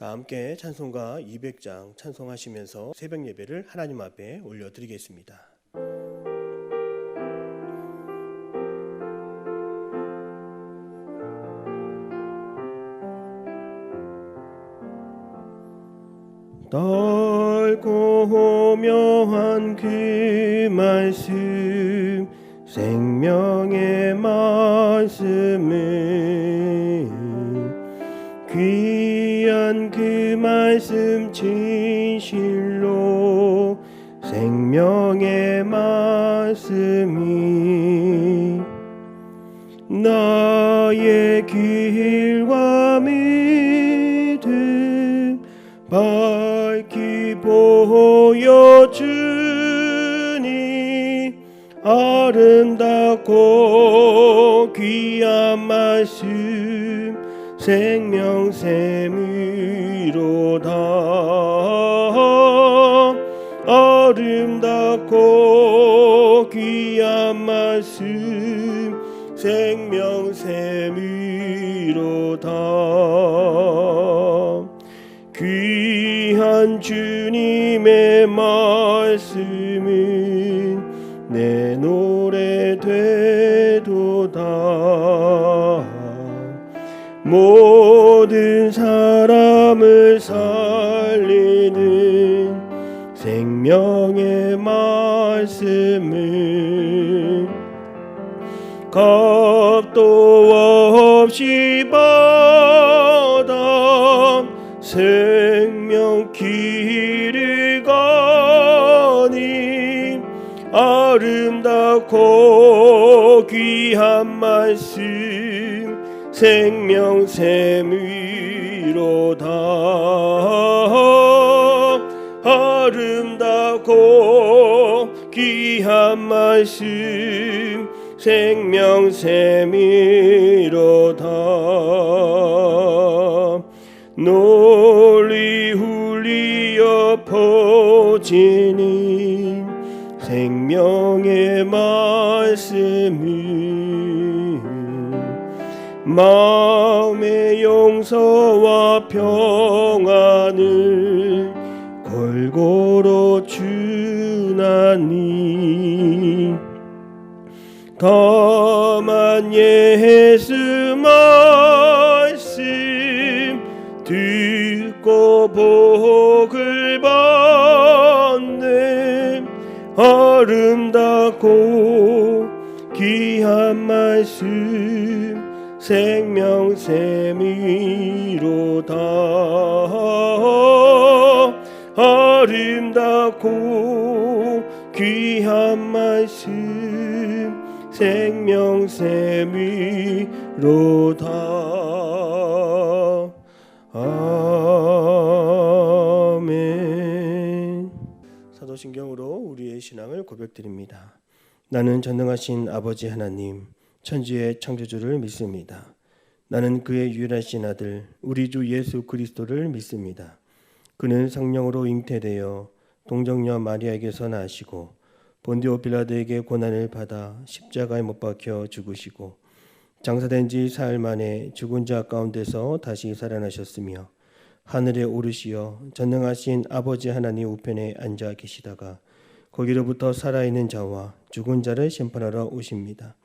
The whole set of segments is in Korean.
다 함께 찬송가 200장 찬송하시면서 새벽 예배를 하나님 앞에 올려드리겠습니다. 넓고 묘한 그 말씀, 생명의 말씀을, 귀한 그 말씀 진실로, 생명의 말씀이 나의 길과 믿음 밝히 보여주니, 아름답고 귀한 말씀 생명샘이로다. 아름답고 귀한 말씀 생명샘이로다. 귀한 주님의 말씀은 내 노래 되도다. 모든 사람을 살리는 생명의 말씀을 값도 없이 받아 생명 길을 가니, 아름답고 귀한 말씀 생명샘이로다. 아름답고 귀한 말씀 생명샘이로다. 널리 울리어 퍼지는 생명의 말씀이 마음의 용서와 평안을 골고루 주나니, 다만 예수 말씀 듣고 복을 받네. 아름답고 귀한 말씀 생명샘이로다. 아름답고 귀한 말씀 생명샘이로다. 아멘. 사도신경으로 우리의 신앙을 고백드립니다. 나는 전능하신 아버지 하나님, 천지의 창조주를 믿습니다. 나는 그의 유일하신 아들 우리 주 예수 그리스도를 믿습니다. 그는 성령으로 잉태되어 동정녀 마리아에게서 나시고 본디오 빌라도에게 고난을 받아 십자가에 못 박혀 죽으시고 장사된 지 사흘 만에 죽은 자 가운데서 다시 살아나셨으며 하늘에 오르시어 전능하신 아버지 하나님 우편에 앉아 계시다가 거기로부터 살아있는 자와 죽은 자를 심판하러 오십니다.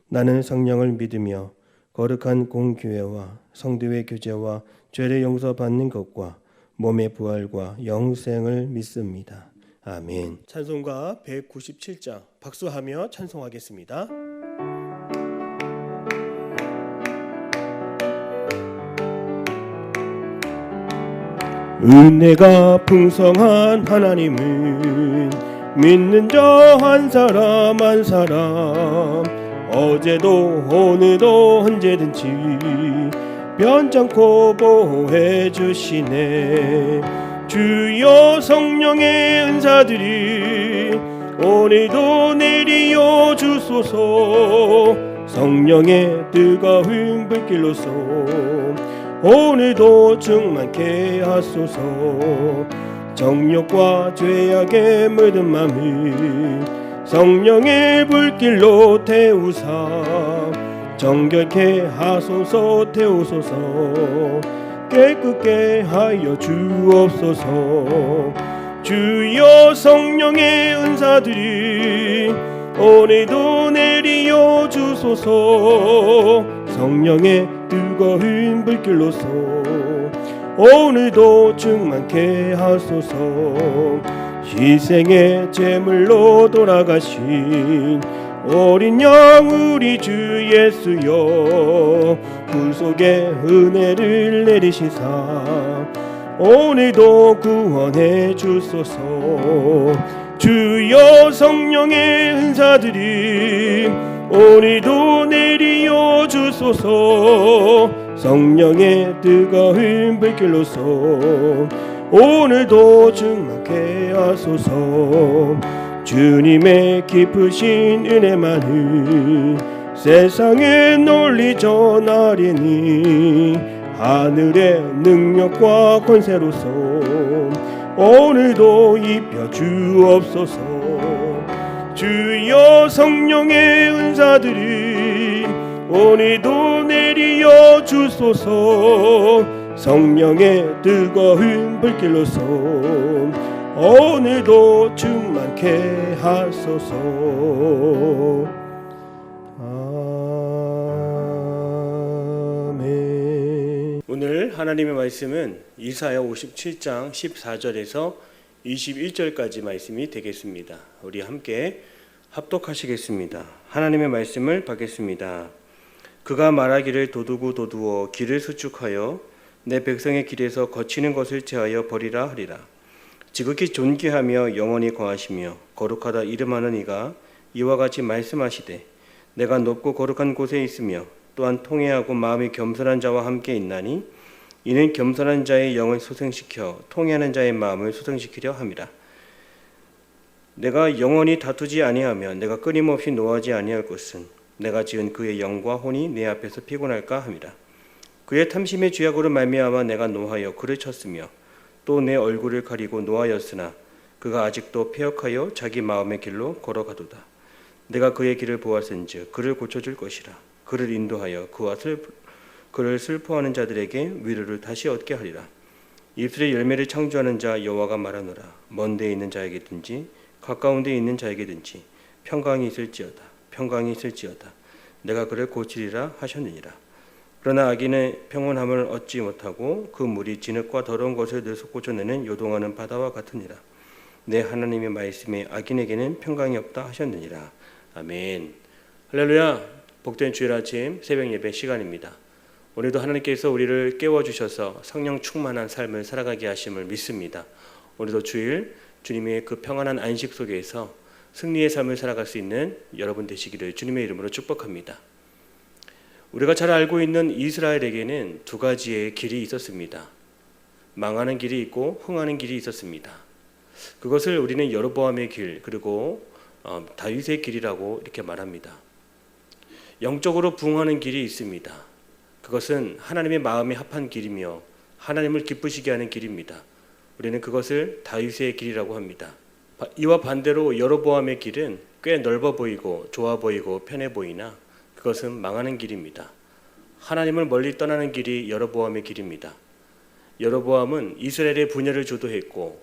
나는 성령을 믿으며 거룩한 공교회와 성도의 교제와 죄를 용서받는 것과 몸의 부활과 영생을 믿습니다. 아멘. 찬송가 197장 박수하며 찬송하겠습니다. 은혜가 풍성한 하나님은 믿는 자 한 사람 한 사람, 어제도 오늘도 언제든지 변찮고 보호해 주시네. 주여 성령의 은사들이 오늘도 내리어 주소서. 성령의 뜨거운 불길로서 오늘도 충만케 하소서. 정욕과 죄악에 묻은 맘을 성령의 불길로 태우사 정결케 하소서. 태우소서. 깨끗게 하여 주옵소서. 주여 성령의 은사들이 오늘도 내리어 주소서. 성령의 뜨거운 불길로서 오늘도 충만케 하소서. 희생의 제물로 돌아가신 어린 양 우리 주 예수여, 구속의 은혜를 내리시사 오늘도 구원해 주소서. 주여 성령의 은사들이 오늘도 내리어 주소서. 성령의 뜨거운 불길로서 오늘도 충만케 하소서. 주님의 깊으신 은혜만을 세상에 널리 전하리니 하늘의 능력과 권세로서 오늘도 입혀 주옵소서. 주여 성령의 은사들이 오늘도 내리어 주소서. 성령의 뜨거운 불길로서 오늘도 충만케 하소서. 아멘. 오늘 하나님의 말씀은 이사야 57장 14절에서 21절까지 말씀이 되겠습니다. 우리 함께 합독하시겠습니다. 하나님의 말씀을 받겠습니다. 그가 말하기를 도두고 길을 수축하여 내 백성의 길에서 거치는 것을 제하여 버리라 하리라. 지극히 존귀하며 영원히 거하시며 거룩하다 이름하는 이가 이와 같이 말씀하시되 내가 높고 거룩한 곳에 있으며 또한 통회하고 마음이 겸손한 자와 함께 있나니 이는 겸손한 자의 영을 소생시켜 통회하는 자의 마음을 소생시키려 함이라. 내가 영원히 다투지 아니하며 내가 끊임없이 노하지 아니할 것은 내가 지은 그의 영과 혼이 내 앞에서 피곤할까 함이라. 그의 탐심의 죄악으로 말미암아 내가 노하여 그를 쳤으며 또 내 얼굴을 가리고 노하였으나 그가 아직도 패역하여 자기 마음의 길로 걸어가도다. 내가 그의 길을 보았은즉 그를 고쳐줄 것이라. 그를 인도하여 그를 슬퍼하는 자들에게 위로를 다시 얻게 하리라. 입술의 열매를 창조하는 자 여호와가 말하노라. 먼 데에 있는 자에게든지 가까운 데에 있는 자에게든지 평강이 있을지어다. 내가 그를 고치리라 하셨느니라. 그러나 악인의 평온함을 얻지 못하고 그 물이 진흙과 더러운 것을 늘 솟구쳐내는 요동하는 바다와 같으니라. 내 하나님의 말씀에 악인에게는 평강이 없다 하셨느니라. 아멘. 할렐루야. 복된 주일 아침 새벽 예배 시간입니다. 오늘도 하나님께서 우리를 깨워주셔서 성령 충만한 삶을 살아가게 하심을 믿습니다. 오늘도 주일 주님의 그 평안한 안식 속에서 승리의 삶을 살아갈 수 있는 여러분 되시기를 주님의 이름으로 축복합니다. 우리가 잘 알고 있는 이스라엘에게는 두 가지의 길이 있었습니다. 망하는 길이 있고 흥하는 길이 있었습니다. 그것을 우리는 여로보암의 길 그리고 다윗의 길이라고 이렇게 말합니다. 영적으로 부흥하는 길이 있습니다. 그것은 하나님의 마음에 합한 길이며 하나님을 기쁘시게 하는 길입니다. 우리는 그것을 다윗의 길이라고 합니다. 이와 반대로 여로보암의 길은 꽤 넓어 보이고 좋아 보이고 편해 보이나 그것은 망하는 길입니다. 하나님을 멀리 떠나는 길이 여로보암의 길입니다. 여로보암은 이스라엘의 분열을 주도했고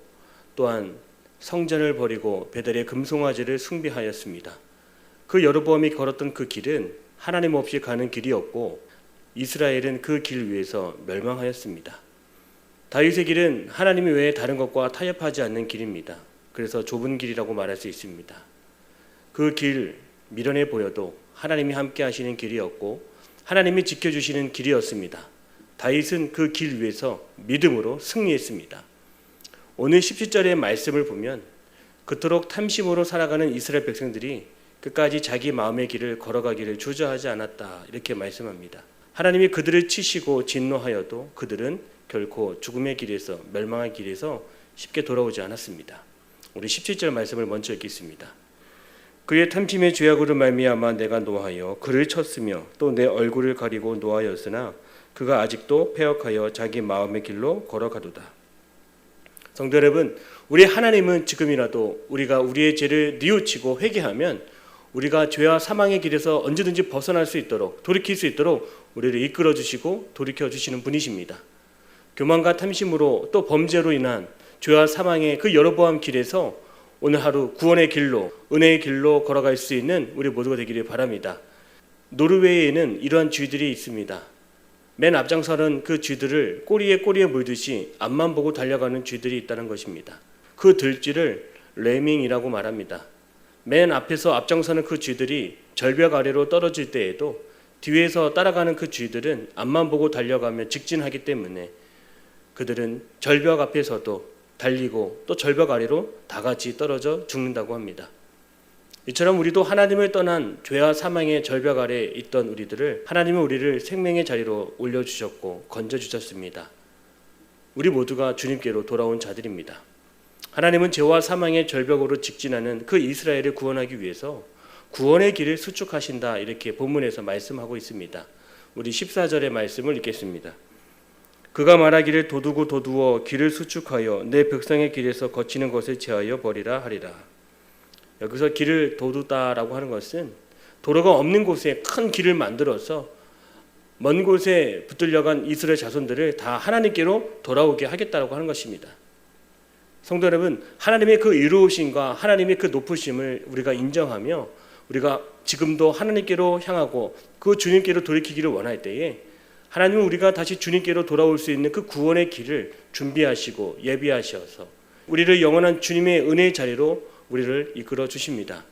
또한 성전을 버리고 베델의 금송아지를 숭배하였습니다. 그 여로보암이 걸었던 그 길은 하나님 없이 가는 길이었고 이스라엘은 그 길 위에서 멸망하였습니다. 다윗의 길은 하나님 외에 다른 것과 타협하지 않는 길입니다. 그래서 좁은 길이라고 말할 수 있습니다. 그 길 미련해 보여도 하나님이 함께 하시는 길이었고 하나님이 지켜주시는 길이었습니다. 다윗은 그 길 위에서 믿음으로 승리했습니다. 오늘 17절의 말씀을 보면 그토록 탐심으로 살아가는 이스라엘 백성들이 끝까지 자기 마음의 길을 걸어가기를 주저하지 않았다 이렇게 말씀합니다. 하나님이 그들을 치시고 진노하여도 그들은 결코 죽음의 길에서 멸망의 길에서 쉽게 돌아오지 않았습니다. 우리 17절 말씀을 먼저 읽겠습니다. 그의 탐심의 죄악으로 말미암아 내가 노하여 그를 쳤으며 또 내 얼굴을 가리고 노하였으나 그가 아직도 패역하여 자기 마음의 길로 걸어가도다. 성도 여러분, 우리 하나님은 지금이라도 우리가 우리의 죄를 뉘우치고 회개하면 우리가 죄와 사망의 길에서 언제든지 벗어날 수 있도록 돌이킬 수 있도록 우리를 이끌어 주시고 돌이켜 주시는 분이십니다. 교만과 탐심으로 또 범죄로 인한 죄와 사망의 그 여로보암 길에서 오늘 하루 구원의 길로, 은혜의 길로 걸어갈 수 있는 우리 모두가 되기를 바랍니다. 노르웨이에는 이러한 쥐들이 있습니다. 맨 앞장서는 그 쥐들을 꼬리에 물듯이 앞만 보고 달려가는 쥐들이 있다는 것입니다. 그 들쥐를 레밍이라고 말합니다. 맨 앞에서 앞장서는 그 쥐들이 절벽 아래로 떨어질 때에도 뒤에서 따라가는 그 쥐들은 앞만 보고 달려가며 직진하기 때문에 그들은 절벽 앞에서도 달리고 또 절벽 아래로 다 같이 떨어져 죽는다고 합니다. 이처럼 우리도 하나님을 떠난 죄와 사망의 절벽 아래에 있던 우리들을 하나님은 우리를 생명의 자리로 올려주셨고 건져주셨습니다. 우리 모두가 주님께로 돌아온 자들입니다. 하나님은 죄와 사망의 절벽으로 직진하는 그 이스라엘을 구원하기 위해서 구원의 길을 수축하신다, 이렇게 본문에서 말씀하고 있습니다. 우리 14절의 말씀을 읽겠습니다. 그가 말하기를 도두고 도두어 길을 수축하여 내 백성의 길에서 거치는 것을 제하여 버리라 하리라. 여기서 길을 도두다라고 하는 것은 도로가 없는 곳에 큰 길을 만들어서 먼 곳에 붙들려간 이스라엘 자손들을 다 하나님께로 돌아오게 하겠다라고 하는 것입니다. 성도 여러분, 하나님의 그 의로우심과 하나님의 그 높으심을 우리가 인정하며 우리가 지금도 하나님께로 향하고 그 주님께로 돌이키기를 원할 때에 하나님은 우리가 다시 주님께로 돌아올 수 있는 그 구원의 길을 준비하시고 예비하셔서 우리를 영원한 주님의 은혜의 자리로 우리를 이끌어 주십니다.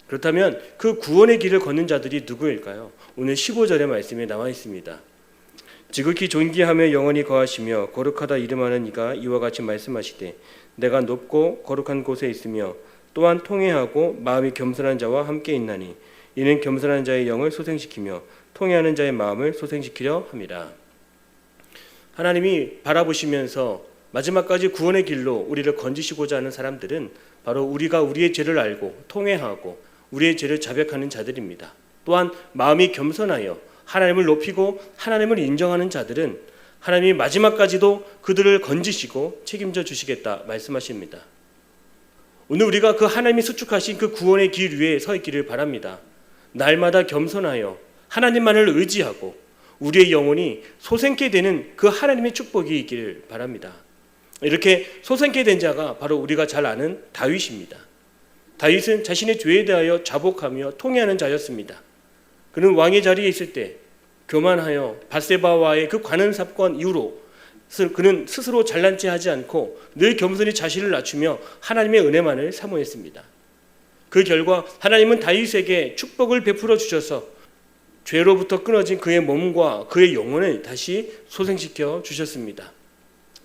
그렇다면 그 구원의 길을 걷는 자들이 누구일까요? 오늘 15절의 말씀에 나와 있습니다. 지극히 존귀하며 영원히 거하시며 거룩하다 이름하는 이가 이와 같이 말씀하시되 내가 높고 거룩한 곳에 있으며 또한 통회하고 마음이 겸손한 자와 함께 있나니 이는 겸손한 자의 영을 소생시키며 통회하는 자의 마음을 소생시키려 함이라. 하나님이 바라보시면서 마지막까지 구원의 길로 우리를 건지시고자 하는 사람들은 바로 우리가 우리의 죄를 알고 통회하고 우리의 죄를 자백하는 자들입니다. 또한 마음이 겸손하여 하나님을 높이고 하나님을 인정하는 자들은 하나님이 마지막까지도 그들을 건지시고 책임져 주시겠다 말씀하십니다. 오늘 우리가 그 하나님이 수축하신 그 구원의 길 위에 서 있기를 바랍니다. 날마다 겸손하여 하나님만을 의지하고 우리의 영혼이 소생케 되는 그 하나님의 축복이 있기를 바랍니다. 이렇게 소생케 된 자가 바로 우리가 잘 아는 다윗입니다. 다윗은 자신의 죄에 대하여 자복하며 통회하는 자였습니다. 그는 왕의 자리에 있을 때 교만하여 밧세바와의 그 관원 사건 이후로 그는 스스로 잘난 체 하지 않고 늘 겸손히 자신을 낮추며 하나님의 은혜만을 사모했습니다. 그 결과 하나님은 다윗에게 축복을 베풀어 주셔서 죄로부터 끊어진 그의 몸과 그의 영혼을 다시 소생시켜 주셨습니다.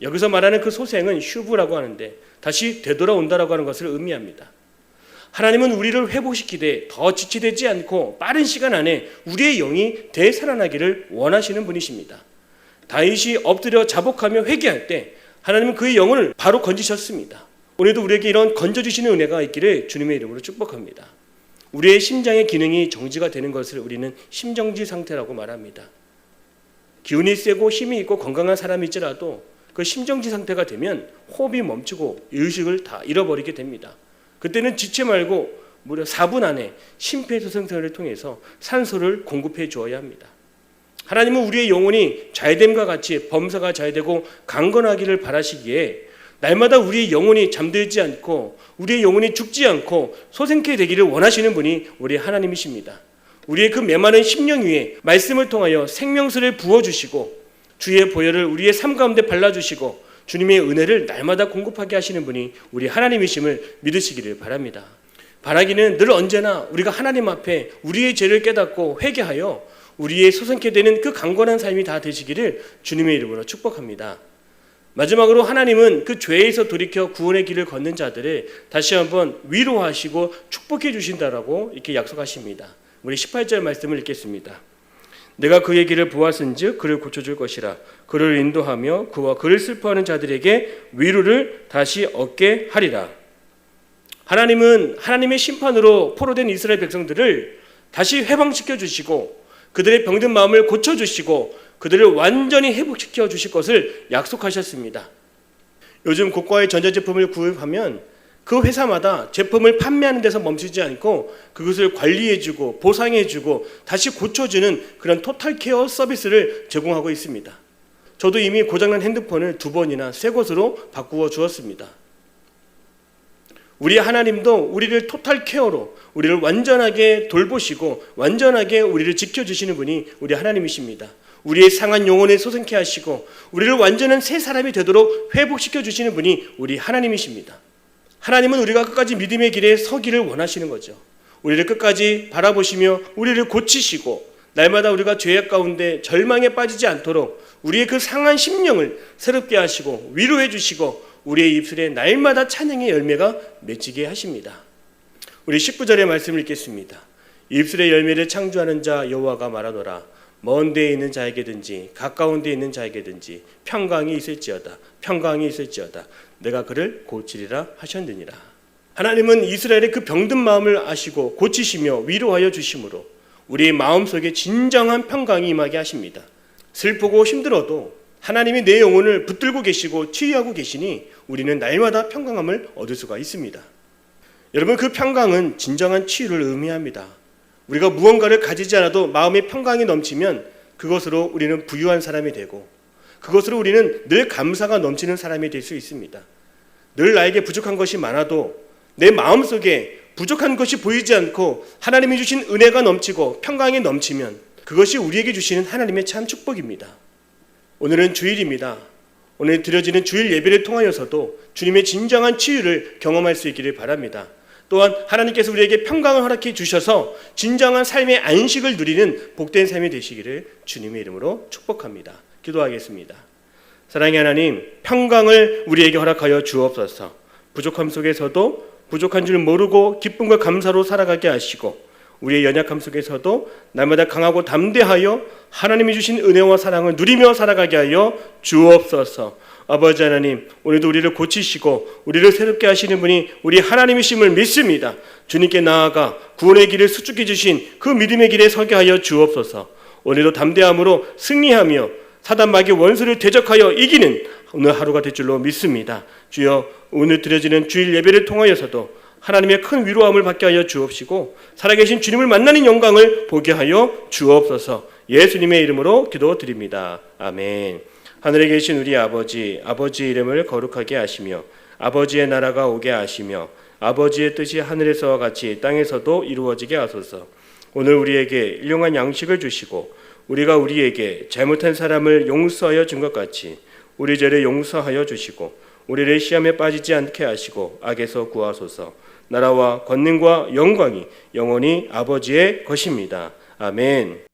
여기서 말하는 그 소생은 슈브라고 하는데 다시 되돌아온다라고 하는 것을 의미합니다. 하나님은 우리를 회복시키되 더 지체되지 않고 빠른 시간 안에 우리의 영이 되살아나기를 원하시는 분이십니다. 다윗이 엎드려 자복하며 회개할 때 하나님은 그의 영혼을 바로 건지셨습니다. 오늘도 우리에게 이런 건져주시는 은혜가 있기를 주님의 이름으로 축복합니다. 우리의 심장의 기능이 정지가 되는 것을 우리는 심정지 상태라고 말합니다. 기운이 세고 힘이 있고 건강한 사람일지라도 그 심정지 상태가 되면 호흡이 멈추고 의식을 다 잃어버리게 됩니다. 그때는 지체 말고 무려 4분 안에 심폐소생술을 통해서 산소를 공급해 주어야 합니다. 하나님은 우리의 영혼이 잘됨과 같이 범사가 잘되고 강건하기를 바라시기에 날마다 우리의 영혼이 잠들지 않고 우리의 영혼이 죽지 않고 소생케 되기를 원하시는 분이 우리 하나님이십니다. 우리의 그 메마른 심령 위에 말씀을 통하여 생명수를 부어주시고 주의 보혈을 우리의 삶 가운데 발라주시고 주님의 은혜를 날마다 공급하게 하시는 분이 우리 하나님이심을 믿으시기를 바랍니다. 바라기는 늘 언제나 우리가 하나님 앞에 우리의 죄를 깨닫고 회개하여 우리의 소생케 되는 그 강건한 삶이 다 되시기를 주님의 이름으로 축복합니다. 마지막으로 하나님은 그 죄에서 돌이켜 구원의 길을 걷는 자들을 다시 한번 위로하시고 축복해 주신다라고 이렇게 약속하십니다. 우리 18절 말씀을 읽겠습니다. 내가 그의 길을 보았은즉 그를 고쳐줄 것이라. 그를 인도하며 그와 그를 슬퍼하는 자들에게 위로를 다시 얻게 하리라. 하나님은 하나님의 심판으로 포로된 이스라엘 백성들을 다시 회방시켜 주시고 그들의 병든 마음을 고쳐주시고 그들을 완전히 회복시켜 주실 것을 약속하셨습니다. 요즘 고가의 전자제품을 구입하면 그 회사마다 제품을 판매하는 데서 멈추지 않고 그것을 관리해주고 보상해주고 다시 고쳐주는 그런 토탈 케어 서비스를 제공하고 있습니다. 저도 이미 고장난 핸드폰을 2번이나 새 것으로 바꾸어 주었습니다. 우리 하나님도 우리를 토탈 케어로 우리를 완전하게 돌보시고 완전하게 우리를 지켜주시는 분이 우리 하나님이십니다. 우리의 상한 영혼을 소생케 하시고 우리를 완전한 새 사람이 되도록 회복시켜 주시는 분이 우리 하나님이십니다. 하나님은 우리가 끝까지 믿음의 길에 서기를 원하시는 거죠. 우리를 끝까지 바라보시며 우리를 고치시고 날마다 우리가 죄악 가운데 절망에 빠지지 않도록 우리의 그 상한 심령을 새롭게 하시고 위로해 주시고 우리의 입술에 날마다 찬양의 열매가 맺히게 하십니다. 우리 19절의 말씀을 읽겠습니다. 입술의 열매를 창조하는 자 여호와가 말하노라. 먼 데에 있는 자에게든지 가까운 데에 있는 자에게든지 평강이 있을지어다. 평강이 있을지어다. 내가 그를 고치리라 하셨느니라. 하나님은 이스라엘의 그 병든 마음을 아시고 고치시며 위로하여 주심으로 우리의 마음속에 진정한 평강이 임하게 하십니다. 슬프고 힘들어도 하나님이 내 영혼을 붙들고 계시고 치유하고 계시니 우리는 날마다 평강함을 얻을 수가 있습니다. 여러분, 그 평강은 진정한 치유를 의미합니다. 우리가 무언가를 가지지 않아도 마음의 평강이 넘치면 그것으로 우리는 부유한 사람이 되고 그것으로 우리는 늘 감사가 넘치는 사람이 될 수 있습니다. 늘 나에게 부족한 것이 많아도 내 마음속에 부족한 것이 보이지 않고 하나님이 주신 은혜가 넘치고 평강이 넘치면 그것이 우리에게 주시는 하나님의 참 축복입니다. 오늘은 주일입니다. 오늘 드려지는 주일 예배를 통하여서도 주님의 진정한 치유를 경험할 수 있기를 바랍니다. 또한 하나님께서 우리에게 평강을 허락해 주셔서 진정한 삶의 안식을 누리는 복된 삶이 되시기를 주님의 이름으로 축복합니다. 기도하겠습니다. 사랑의 하나님, 평강을 우리에게 허락하여 주옵소서. 부족함 속에서도 부족한 줄 모르고 기쁨과 감사로 살아가게 하시고 우리의 연약함 속에서도 날마다 강하고 담대하여 하나님이 주신 은혜와 사랑을 누리며 살아가게 하여 주옵소서. 아버지 하나님, 오늘도 우리를 고치시고 우리를 새롭게 하시는 분이 우리 하나님이심을 믿습니다. 주님께 나아가 구원의 길을 수축해 주신 그 믿음의 길에 서게 하여 주옵소서. 오늘도 담대함으로 승리하며 사단 마귀의 원수를 대적하여 이기는 오늘 하루가 될 줄로 믿습니다. 주여, 오늘 드려지는 주일 예배를 통하여서도 하나님의 큰 위로함을 받게 하여 주옵시고 살아계신 주님을 만나는 영광을 보게 하여 주옵소서. 예수님의 이름으로 기도드립니다. 아멘. 하늘에 계신 우리 아버지, 아버지의 이름을 거룩하게 하시며 아버지의 나라가 오게 하시며 아버지의 뜻이 하늘에서와 같이 땅에서도 이루어지게 하소서. 오늘 우리에게 일용할 양식을 주시고 우리가 우리에게 잘못한 사람을 용서하여 준 것 같이 우리 죄를 용서하여 주시고 우리를 시험에 빠지지 않게 하시고 악에서 구하소서. 나라와 권능과 영광이 영원히 아버지의 것입니다. 아멘.